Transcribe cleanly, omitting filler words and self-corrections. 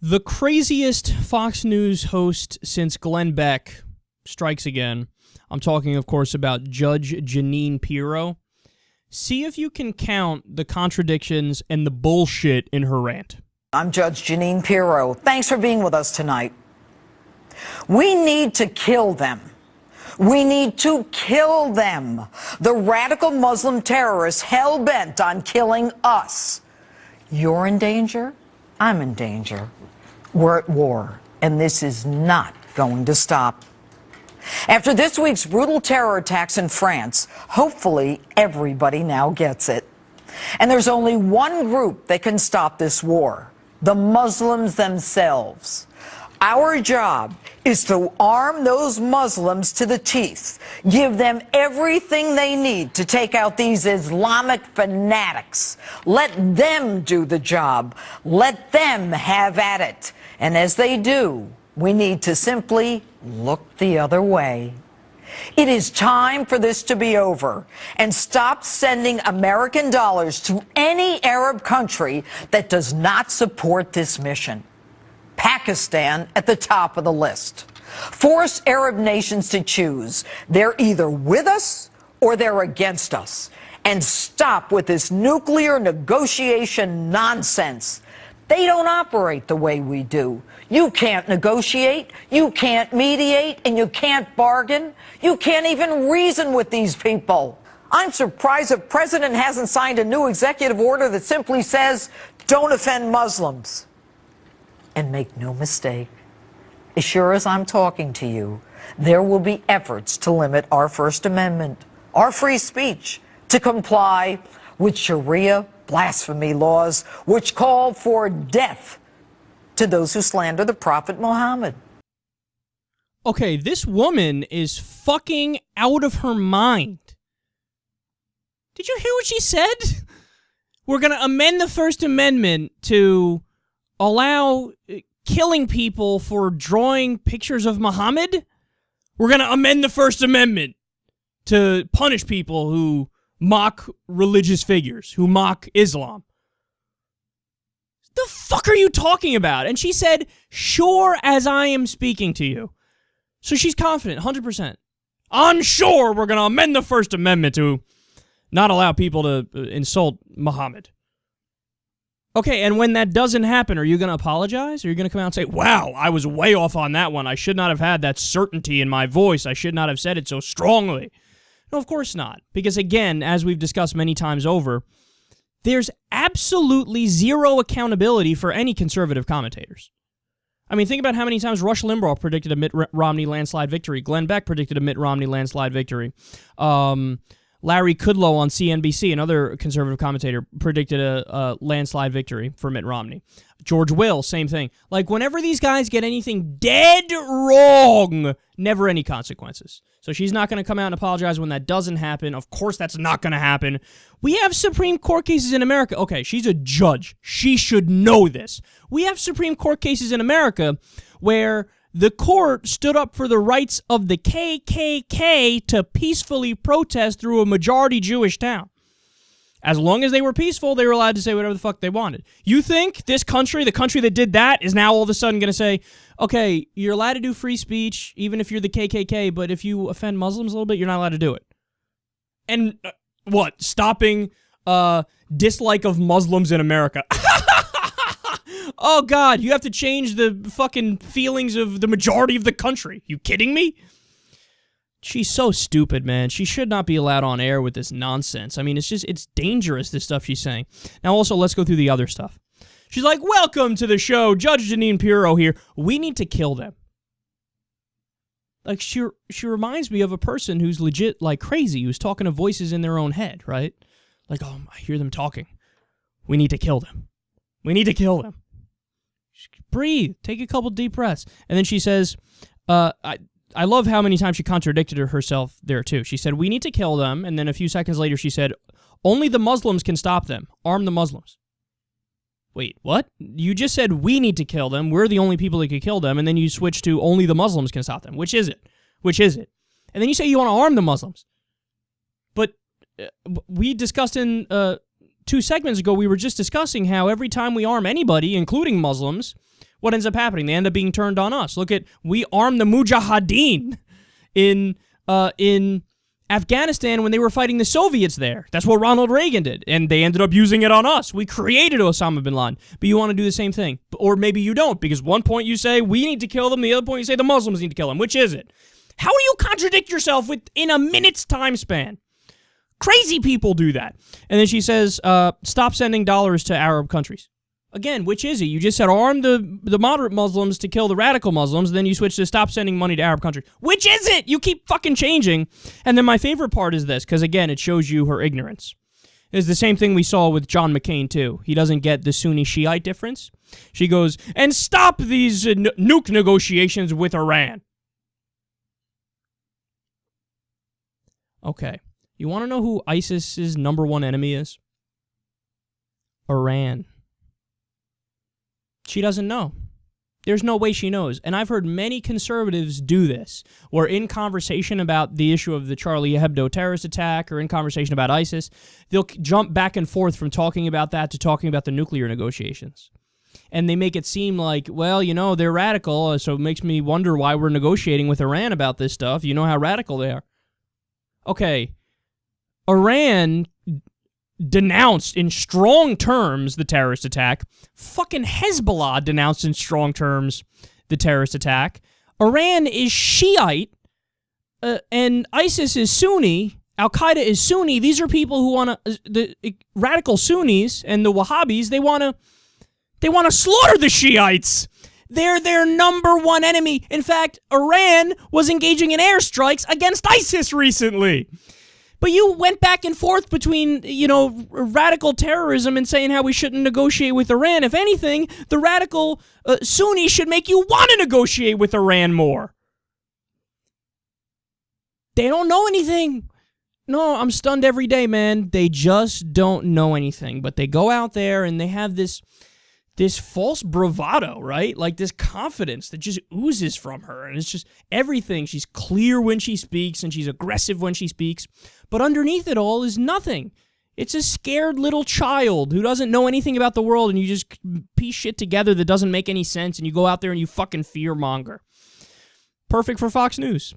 The craziest Fox News host since Glenn Beck strikes again. I'm talking, of course, about Judge Jeanine Pirro. See if you can count the contradictions and the bullshit in her rant. I'm Judge Jeanine Pirro. Thanks for being with us tonight. We need to kill them. We need to kill them. The radical Muslim terrorists hell-bent on killing us. You're in danger. I'm in danger. We're at war, and this is not going to stop. After this week's brutal terror attacks in France, hopefully everybody now gets it. And there's only one group that can stop this war: the Muslims themselves. Our job is to arm those Muslims to the teeth, give them everything they need to take out these Islamic fanatics. Let them do the job. Let them have at it. And as they do, we need to simply look the other way. It is time for this to be over and stop sending American dollars to any Arab country that does not support this mission. Pakistan at the top of the list. Force Arab nations to choose. They're either with us or they're against us. And stop with this nuclear negotiation nonsense. They don't operate the way we do. You can't negotiate, you can't mediate, and you can't bargain. You can't even reason with these people. I'm surprised the president hasn't signed a new executive order that simply says, don't offend Muslims. And make no mistake, as sure as I'm talking to you, there will be efforts to limit our First Amendment, our free speech, to comply with Sharia blasphemy laws, which call for death to those who slander the Prophet Muhammad. Okay, this woman is fucking out of her mind. Did you hear what she said? We're going to amend the First Amendment to allow killing people for drawing pictures of Muhammad? We're going to amend the First Amendment to punish people who mock religious figures, who mock Islam. The fuck are you talking about? And she said, sure as I am speaking to you. So she's confident, 100%. I'm sure we're going to amend the First Amendment to not allow people to insult Muhammad. Okay, and when that doesn't happen, are you going to apologize? Are you going to come out and say, wow, I was way off on that one. I should not have had that certainty in my voice. I should not have said it so strongly. No, of course not. Because again, as we've discussed many times over, there's absolutely zero accountability for any conservative commentators. I mean, think about how many times Rush Limbaugh predicted a Mitt Romney landslide victory. Glenn Beck predicted a Mitt Romney landslide victory. Larry Kudlow on CNBC, another conservative commentator, predicted a landslide victory for Mitt Romney. George Will, same thing. Like, whenever these guys get anything dead wrong, never any consequences. So she's not going to come out and apologize when that doesn't happen. Of course that's not going to happen. We have Supreme Court cases in America. Okay, she's a judge. She should know this. We have Supreme Court cases in America where the court stood up for the rights of the KKK to peacefully protest through a majority Jewish town. As long as they were peaceful, they were allowed to say whatever the fuck they wanted. You think this country, the country that did that, is now all of a sudden going to say, okay, you're allowed to do free speech, even if you're the KKK, but if you offend Muslims a little bit, you're not allowed to do it. And what? Stopping dislike of Muslims in America. Oh, God, you have to change the fucking feelings of the majority of the country. You kidding me? She's so stupid, man. She should not be allowed on air with this nonsense. I mean, it's dangerous, this stuff she's saying. Now, also, let's go through the other stuff. She's like, welcome to the show, Judge Jeanine Pirro here. We need to kill them. Like, she reminds me of a person who's legit, like, crazy, who's talking to voices in their own head, right? Like, oh, I hear them talking. We need to kill them. We need to kill them. Breathe. Take a couple deep breaths. And then she says, I love how many times she contradicted herself there, too. She said, we need to kill them. And then a few seconds later, she said, only the Muslims can stop them. Arm the Muslims. Wait, what? You just said we need to kill them. We're the only people that could kill them. And then you switch to only the Muslims can stop them. Which is it? Which is it? And then you say you want to arm the Muslims. But we discussed in 2 segments ago, we were just discussing how every time we arm anybody, including Muslims, what ends up happening? They end up being turned on us. Look at, we armed the Mujahideen in Afghanistan when they were fighting the Soviets there. That's what Ronald Reagan did, and they ended up using it on us. We created Osama bin Laden, but you want to do the same thing. Or maybe you don't, because one point you say, we need to kill them, the other point you say, the Muslims need to kill them. Which is it? How do you contradict yourself within a minute's time span? Crazy people do that. And then she says, stop sending dollars to Arab countries. Again, which is it? You just said arm the moderate Muslims to kill the radical Muslims, then you switch to stop sending money to Arab countries. Which is it? You keep fucking changing. And then my favorite part is this, because again, it shows you her ignorance. It's the same thing we saw with John McCain, too. He doesn't get the Sunni-Shiite difference. She goes, and stop these nuke negotiations with Iran. Okay. You want to know who ISIS's number one enemy is? Iran. She doesn't know. There's no way she knows. And I've heard many conservatives do this, where in conversation about the issue of the Charlie Hebdo terrorist attack or in conversation about ISIS, they'll jump back and forth from talking about that to talking about the nuclear negotiations. And they make it seem like, well, you know, they're radical, so it makes me wonder why we're negotiating with Iran about this stuff. You know how radical they are. Okay, Iran denounced in strong terms the terrorist attack. Fucking Hezbollah denounced in strong terms the terrorist attack. Iran is Shiite, and ISIS is Sunni. Al-Qaeda is Sunni. These are people who want to, the radical Sunnis and the Wahhabis, they want to slaughter the Shiites. They're their number one enemy. In fact, Iran was engaging in airstrikes against ISIS recently. But you went back and forth between, you know, radical terrorism and saying how we shouldn't negotiate with Iran. If anything, the radical Sunnis should make you want to negotiate with Iran more. They don't know anything. No, I'm stunned every day, man. They just don't know anything. But they go out there and they have this false bravado, right? Like this confidence that just oozes from her. And it's just everything. She's clear when she speaks and she's aggressive when she speaks. But underneath it all is nothing. It's a scared little child who doesn't know anything about the world, and you just piece shit together that doesn't make any sense, and you go out there and you fucking fearmonger. Perfect for Fox News.